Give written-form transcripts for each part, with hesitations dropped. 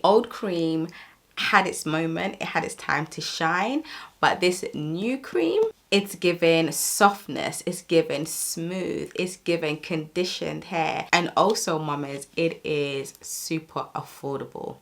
old cream had its moment, it had its time to shine, but this new cream, it's given softness, it's given smooth, it's given conditioned hair, and also mamas, it is super affordable.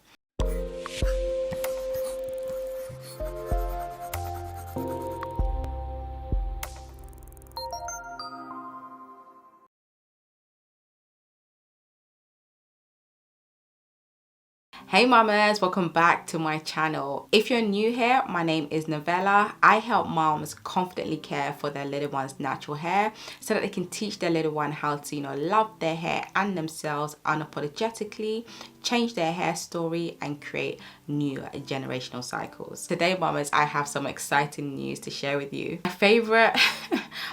Hey mamas, welcome back to my channel. If you're new here, my name is Novella. I help moms confidently care for their little one's natural hair so that they can teach their little one how to, love their hair and themselves unapologetically, change their hair story, and create new generational cycles. Today, mamas, I have some exciting news to share with you.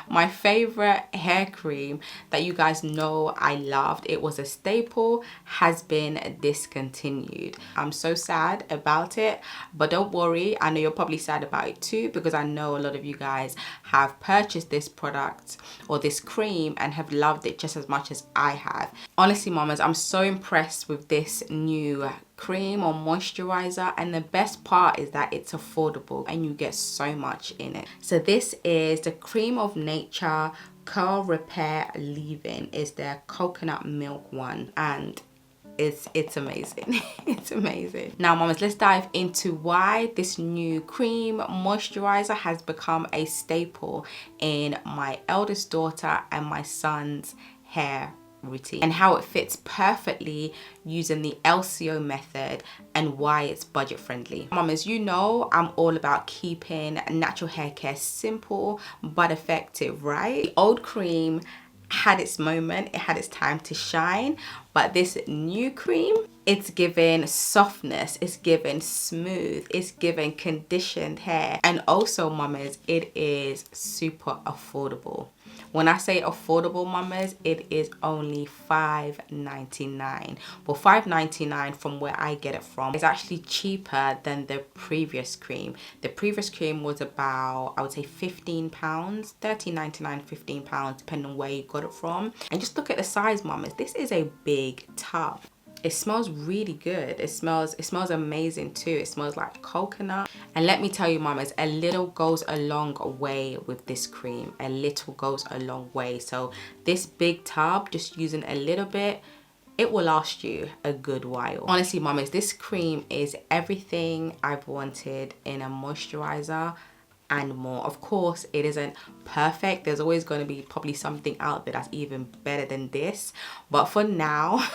My favorite hair cream that you guys know I loved, it was a staple, has been discontinued. I'm so sad about it, but don't worry, I know you're probably sad about it too, because I know a lot of you guys have purchased this product or this cream and have loved it just as much as I have. Honestly, mamas, I'm so impressed with this new cream or moisturizer, and the best part is that it's affordable and you get so much in it. So this is the Cream of Nature Curl Repair Leave-In. Is their coconut milk one, and it's amazing. It's amazing. Now mamas, let's dive into why this new cream moisturizer has become a staple in my eldest daughter and my son's hair routine, and how it fits perfectly using the LCO method, and why it's budget friendly. Mamas, you know I'm all about keeping natural hair care simple but effective, right? The old cream had its moment, it had its time to shine, but this new cream, it's given softness, it's given smooth, it's given conditioned hair, and also mamas, it is super affordable. When I say affordable, mamas, it is only $5.99. Well, $5.99 from where I get it from is actually cheaper than the previous cream. The previous cream was about, I would say, £15, £13.99, £15, depending on where you got it from. And just look at the size, mamas. This is a big tub. It smells really good. It smells amazing too. It smells like coconut. And let me tell you, mamas, a little goes a long way with this cream. A little goes a long way. So this big tub, just using a little bit, it will last you a good while. Honestly, mamas, this cream is everything I've wanted in a moisturizer and more. Of course, it isn't perfect. There's always going to be probably something out there that's even better than this, but for now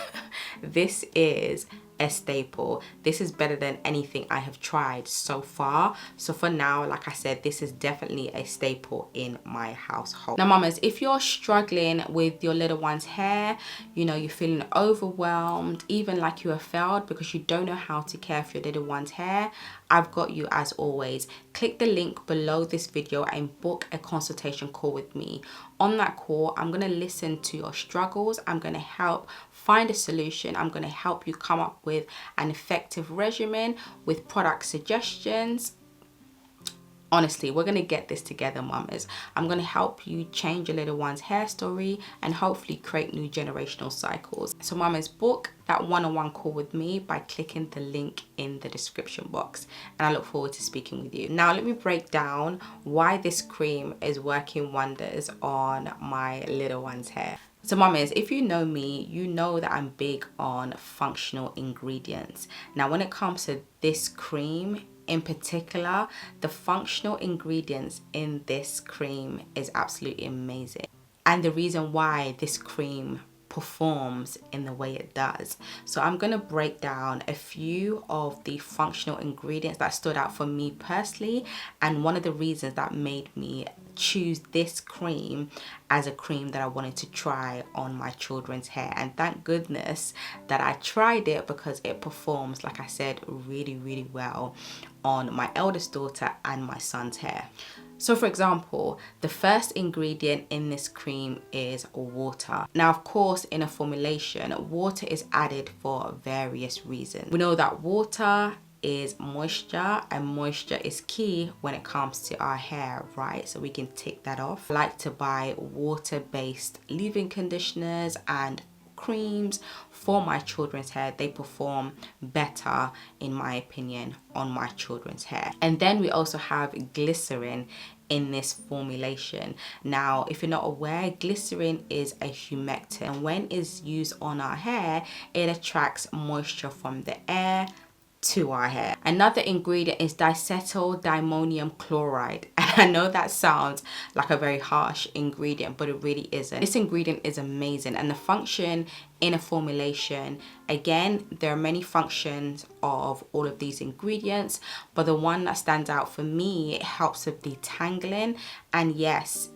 this is a staple. This is better than anything I have tried so far. So for now, like I said, this is definitely a staple in my household. Now mamas, if you're struggling with your little one's hair, you're feeling overwhelmed, even like you have failed because you don't know how to care for your little one's hair, I've got you as always. Click the link below this video and book a consultation call with me. On that call, I'm going to listen to your struggles. I'm going to help find a solution. I'm going to help you come up with an effective regimen with product suggestions. Honestly, we're going to get this together, mamas. I'm going to help you change your little one's hair story and hopefully create new generational cycles. So mamas, book that one-on-one call with me by clicking the link in the description box. And I look forward to speaking with you. Now, let me break down why this cream is working wonders on my little one's hair. So mamas, if you know me, you know that I'm big on functional ingredients. Now, when it comes to this cream, in particular, the functional ingredients in this cream is absolutely amazing, and the reason why this cream performs in the way it does. So I'm going to break down a few of the functional ingredients that stood out for me personally, and one of the reasons that made me choose this cream as a cream that I wanted to try on my children's hair. And thank goodness that I tried it, because it performs, like I said, really, really well on my eldest daughter and my son's hair. So for example, the first ingredient in this cream is water. Now, of course, in a formulation, water is added for various reasons. We know that water is moisture, and moisture is key when it comes to our hair, right? So we can tick that off. I like to buy water-based leave-in conditioners and creams for my children's hair, they perform better, in my opinion, on my children's hair. And then we also have glycerin in this formulation. Now, if you're not aware, glycerin is a humectant, and when it's used on our hair, it attracts moisture from the air to our hair. Another ingredient is diacetyl diammonium chloride. And I know that sounds like a very harsh ingredient, but it really isn't. This ingredient is amazing, and the function in a formulation, again, there are many functions of all of these ingredients, but the one that stands out for me, it helps with detangling. And yes,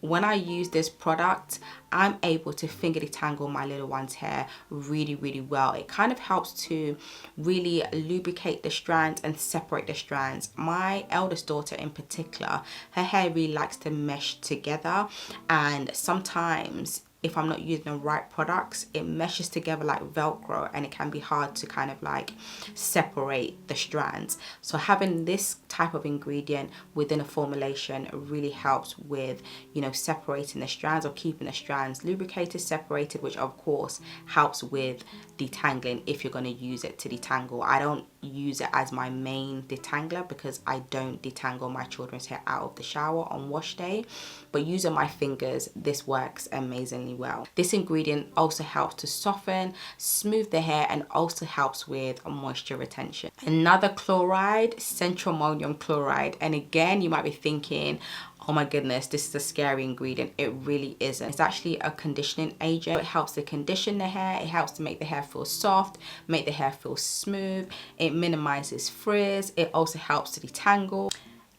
when I use this product, I'm able to finger detangle my little one's hair really well. It kind of helps to really lubricate the strands and separate the strands. My eldest daughter in particular, her hair really likes to mesh together, and sometimes if I'm not using the right products, it meshes together like Velcro, and it can be hard to kind of like separate the strands. So having this type of ingredient within a formulation really helps with, you know, separating the strands or keeping the strands lubricated, separated, which of course helps with detangling if you're going to use it to detangle. I don't use it as my main detangler because I don't detangle my children's hair out of the shower on wash day, but using my fingers, this works amazingly well. This ingredient also helps to soften, smooth the hair, and also helps with moisture retention. Another chloride, centrammonium chloride, and again you might be thinking, oh my goodness, this is a scary ingredient. It really isn't. It's actually a conditioning agent. It helps to condition the hair. It helps to make the hair feel soft, make the hair feel smooth. It minimizes frizz. It also helps to detangle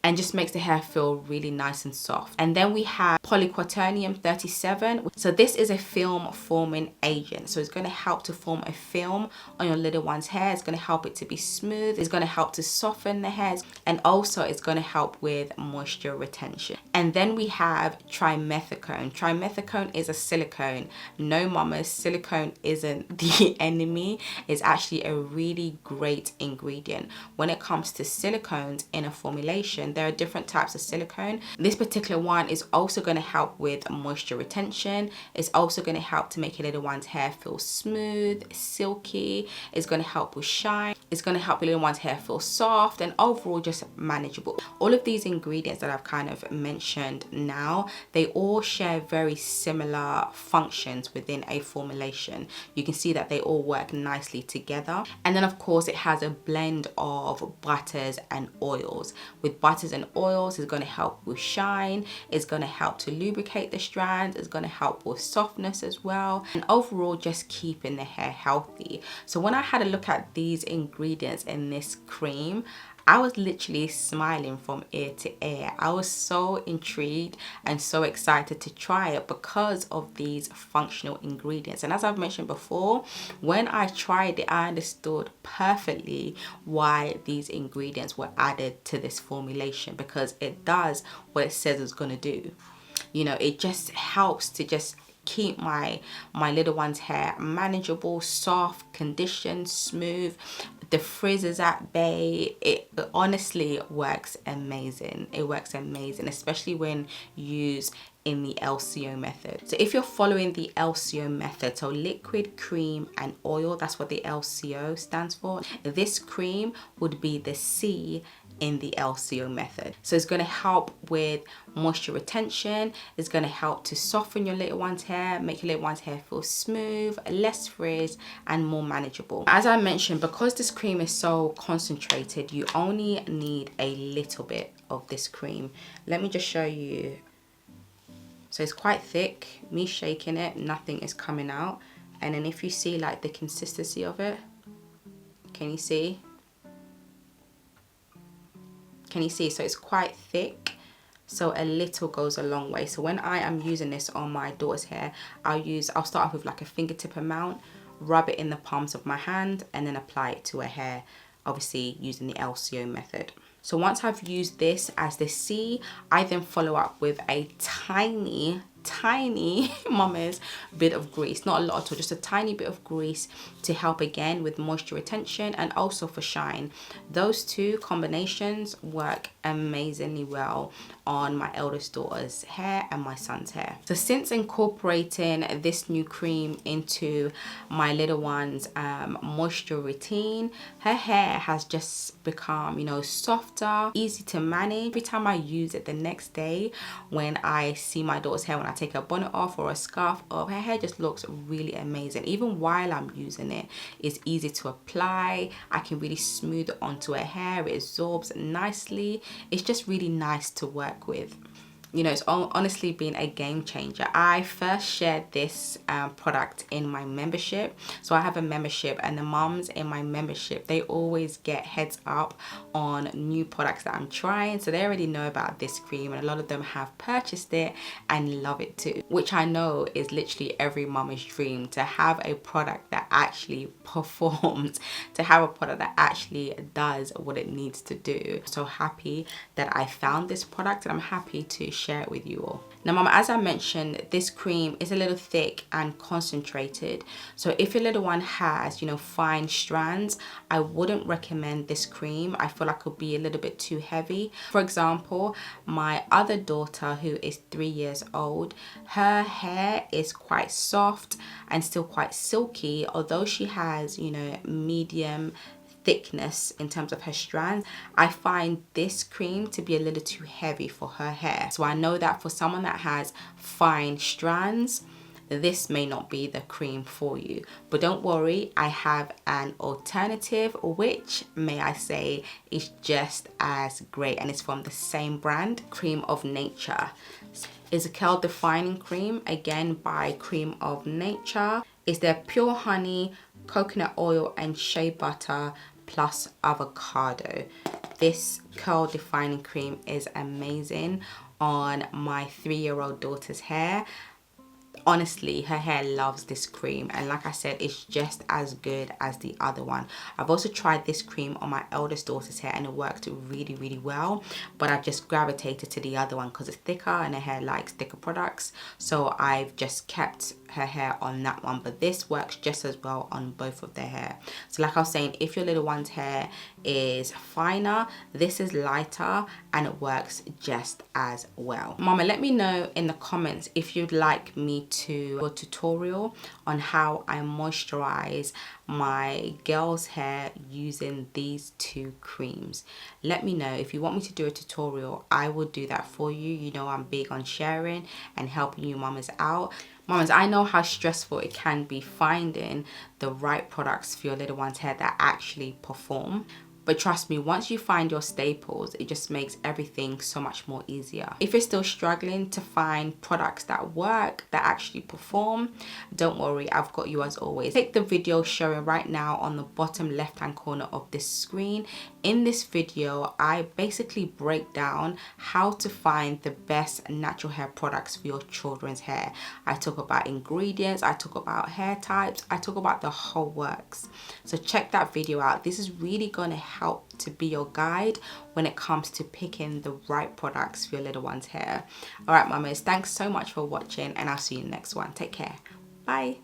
and just makes the hair feel really nice and soft. And then we have polyquaternium 37. So this is a film forming agent. So it's going to help to form a film on your little one's hair. It's going to help it to be smooth. It's going to help to soften the hairs, and also it's going to help with moisture retention. And then we have trimethicone. Trimethicone is a silicone. No mamas, silicone isn't the enemy. It's actually a really great ingredient. When it comes to silicones in a formulation, there are different types of silicone. This particular one is also going to help with moisture retention. It's also going to help to make your little one's hair feel smooth, silky. It's going to help with shine. It's going to help your little one's hair feel soft and overall just manageable. All of these ingredients that I've kind of mentioned now, they all share very similar functions within a formulation. You can see that they all work nicely together. And then of course it has a blend of butters and oils. With butters and oils, it's going to help with shine. It's going to help to lubricate the strands. It's going to help with softness as well, and overall just keeping the hair healthy. So when I had a look at these ingredients in this cream, I was literally smiling from ear to ear. I was so intrigued and so excited to try it because of these functional ingredients. And as I've mentioned before, when I tried it, I understood perfectly why these ingredients were added to this formulation, because it does what it says it's going to do. You know, it just helps to just keep my little one's hair manageable, soft, conditioned, smooth. The frizz is at bay. It honestly works amazing. It works amazing, especially when used in the LCO method. So if you're following the LCO method, so liquid, cream and oil, that's what the LCO stands for. This cream would be the C in the LCO method. So it's going to help with moisture retention. It's going to help to soften your little one's hair, make your little one's hair feel smooth, less frizz and more manageable. As I mentioned, because this cream is so concentrated, you only need a little bit of this cream. Let me just show you. So it's quite thick. Me shaking it, nothing is coming out. And then if you see like the consistency of it, can you see? Can you see? So it's quite thick. So a little goes a long way. So when I am using this on my daughter's hair, I'll start off with like a fingertip amount, rub it in the palms of my hand, and then apply it to her hair, obviously using the LCO method. So once I've used this as the C, I then follow up with a tiny tiny mama's bit of grease, not a lot at all, just a tiny bit of grease to help again with moisture retention and also for shine. Those two combinations work amazingly well on my eldest daughter's hair and my son's hair. So since incorporating this new cream into my little one's moisture routine, her hair has just become, you know, softer, easy to manage. Every time I use it the next day, when I see my daughter's hair, when I take her bonnet off or a scarf off, her hair just looks really amazing. Even while I'm using it, it's easy to apply. I can really smooth it onto her hair. It absorbs nicely. It's just really nice to work with. You know, it's honestly been a game changer. I first shared this product in my membership. So I have a membership, and the moms in my membership, they always get heads up on new products that I'm trying. So they already know about this cream, and a lot of them have purchased it and love it too, which I know is literally every mama's dream, to have a product that actually performs, to have a product that actually does what it needs to do. So happy that I found this product, and I'm happy to share it with you all. Now mama, as I mentioned, this cream is a little thick and concentrated. So if your little one has, you know, fine strands, I wouldn't recommend this cream. I feel like it would be a little bit too heavy. For example, my other daughter, who is 3 years old, her hair is quite soft and still quite silky, although she has, you know, medium thickness in terms of her strands. I find this cream to be a little too heavy for her hair. So I know that for someone that has fine strands, this may not be the cream for you. But don't worry, I have an alternative, which, may I say, is just as great, and it's from the same brand, Cream of Nature. It's a curl defining cream, again by Cream of Nature. It's their pure honey, coconut oil and shea butter plus avocado. This curl defining cream is amazing on my 3-year-old daughter's hair. Honestly, her hair loves this cream, and like I said, it's just as good as the other one. I've also tried this cream on my eldest daughter's hair, and it worked really well, but I've just gravitated to the other one because it's thicker and her hair likes thicker products, so I've just kept her hair on that one. But this works just as well on both of their hair. So like I was saying, if your little one's hair is finer, this is lighter and it works just as well. Mama, let me know in the comments if you'd like me to do a tutorial on how I moisturize my girl's hair using these two creams. Let me know if you want me to do a tutorial. I will do that for you. You know, I'm big on sharing and helping you mamas out. Mamas, I know how stressful it can be finding the right products for your little one's hair that actually perform. But trust me, once you find your staples, it just makes everything so much more easier. If you're still struggling to find products that work, that actually perform, don't worry, I've got you as always. Take the video showing right now on the bottom left-hand corner of this screen. In this video, I basically break down how to find the best natural hair products for your children's hair. I talk about ingredients, I talk about hair types, I talk about the whole works. So check that video out. This is really going to help to be your guide when it comes to picking the right products for your little one's hair. All right, mamas, thanks so much for watching, and I'll see you in the next one. Take care. Bye.